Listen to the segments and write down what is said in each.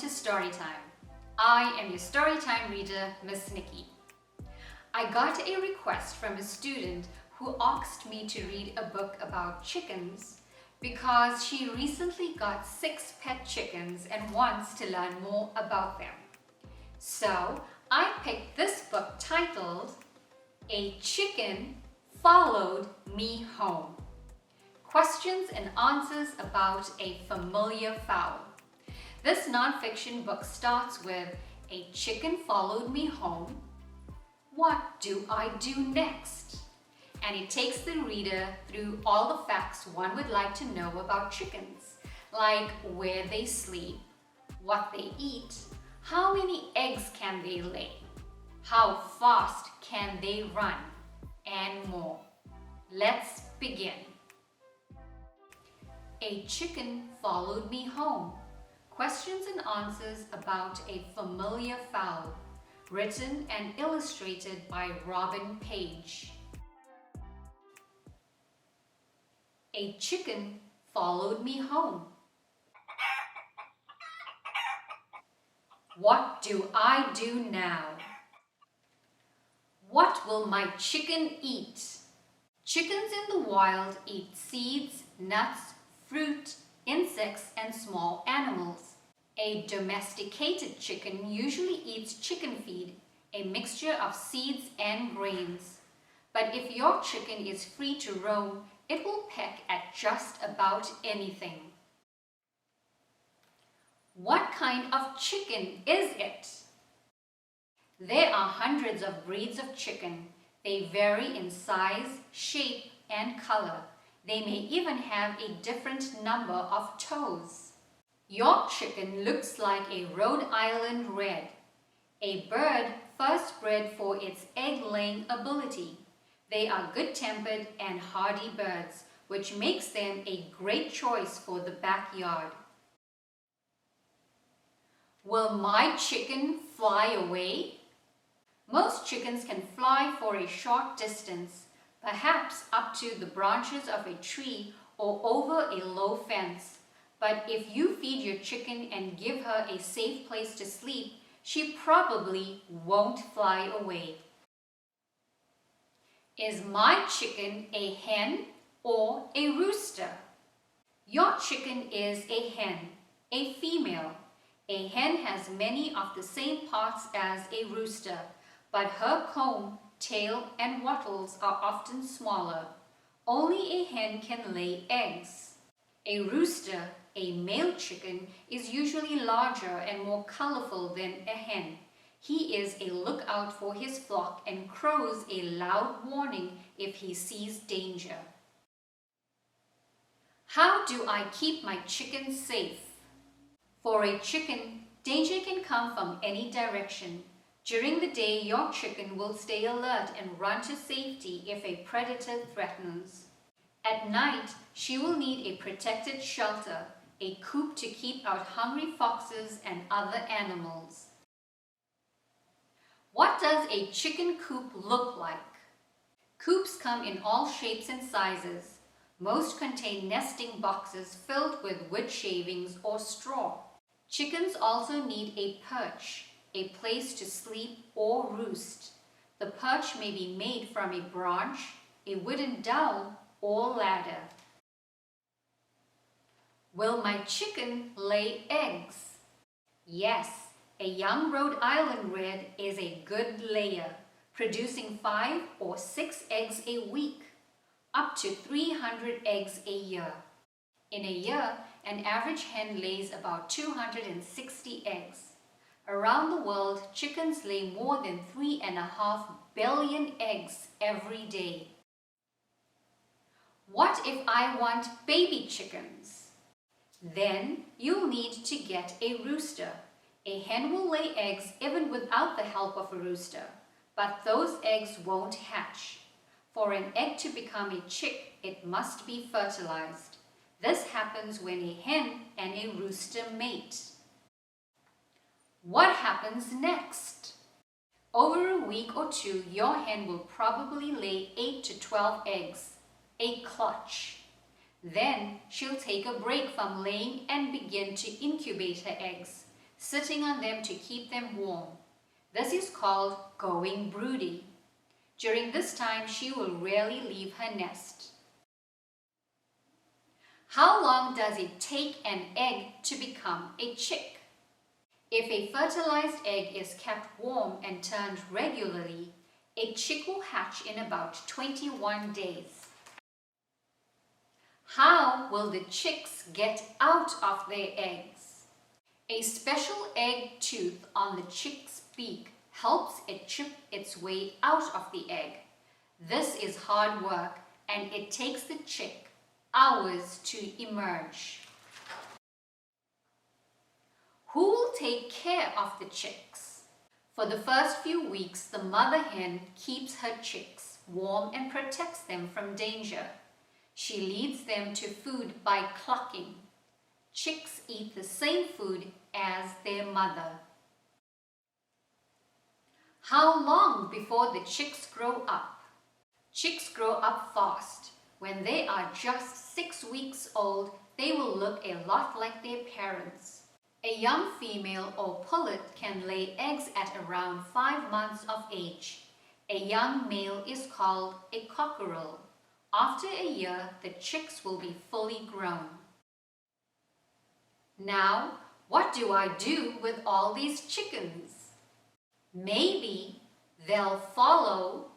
to Storytime. I am your Storytime reader, Ms. Nikki. I got a request from a student who asked me to read a book about chickens because she recently got 6 pet chickens and wants to learn more about them. So I picked this book titled A Chicken Followed Me Home. Questions and answers about a familiar fowl. This non-fiction book starts with a chicken followed me home. What do I do next? And it takes the reader through all the facts one would like to know about chickens, like where they sleep, what they eat, how many eggs can they lay, how fast can they run, and more. Let's begin. A chicken followed me home. Questions and answers about a familiar fowl. Written and illustrated by Robin Page. A chicken followed me home. What do I do now? What will my chicken eat? Chickens in the wild eat seeds, nuts, fruit, insects, and small animals. A domesticated chicken usually eats chicken feed, a mixture of seeds and grains. But if your chicken is free to roam, it will peck at just about anything. What kind of chicken is it? There are hundreds of breeds of chicken. They vary in size, shape, and color. They may even have a different number of toes. Your chicken looks like a Rhode Island Red, a bird first bred for its egg-laying ability. They are good-tempered and hardy birds, which makes them a great choice for the backyard. Will my chicken fly away? Most chickens can fly for a short distance, perhaps up to the branches of a tree or over a low fence. But if you feed your chicken and give her a safe place to sleep, she probably won't fly away. Is my chicken a hen or a rooster? Your chicken is a hen, a female. A hen has many of the same parts as a rooster, but her comb, tail, and wattles are often smaller. Only a hen can lay eggs. A rooster, a male chicken, is usually larger and more colorful than a hen. He is a lookout for his flock and crows a loud warning if he sees danger. How do I keep my chickens safe? For a chicken, danger can come from any direction. During the day, your chicken will stay alert and run to safety if a predator threatens. At night, she will need a protected shelter, a coop to keep out hungry foxes and other animals. What does a chicken coop look like? Coops come in all shapes and sizes. Most contain nesting boxes filled with wood shavings or straw. Chickens also need a perch, a place to sleep or roost. The perch may be made from a branch, a wooden dowel, or ladder. Will my chicken lay eggs? Yes, a young Rhode Island Red is a good layer, producing 5 or 6 eggs a week, up to 300 eggs a year. In a year, an average hen lays about 260 eggs. Around the world, chickens lay more than 3.5 billion eggs every day. What if I want baby chickens? Then you'll need to get a rooster. A hen will lay eggs even without the help of a rooster, but those eggs won't hatch. For an egg to become a chick, it must be fertilized. This happens when a hen and a rooster mate. What happens next? Over a week or two, your hen will probably lay 8 to 12 eggs, a clutch. Then she'll take a break from laying and begin to incubate her eggs. sitting on them to keep them warm. This is called going broody. During this time, she will rarely leave her nest. How long does it take an egg to become a chick? If a fertilized egg is kept warm and turned regularly, a chick will hatch in about 21 days. How will the chicks get out of their eggs? A special egg tooth on the chick's beak helps it chip its way out of the egg. This is hard work and it takes the chick hours to emerge. Who will take care of the chicks? For the first few weeks, the mother hen keeps her chicks warm and protects them from danger. She leads them to food by clucking. Chicks eat the same food as their mother. How long before the chicks grow up? Chicks grow up fast. When they are just 6 weeks old, they will look a lot like their parents. A young female or pullet can lay eggs at around 5 months of age. A young male is called a cockerel. After a year, the chicks will be fully grown. Now, what do I do with all these chickens? Maybe they'll follow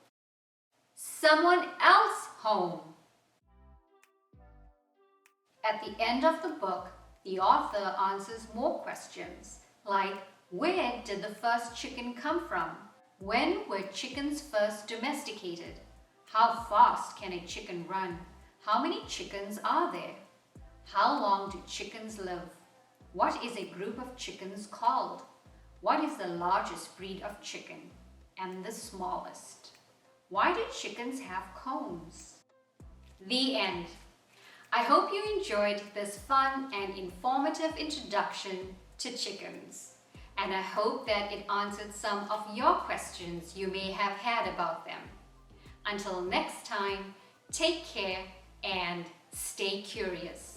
someone else home. At the end of the book, the author answers more questions, like where did the first chicken come from? When were chickens first domesticated? How fast can a chicken run? How many chickens are there? How long do chickens live? What is a group of chickens called? What is the largest breed of chicken and the smallest? Why do chickens have combs? The end. I hope you enjoyed this fun and informative introduction to chickens, and I hope that it answered some of your questions you may have had about them. Until next time, take care and stay curious.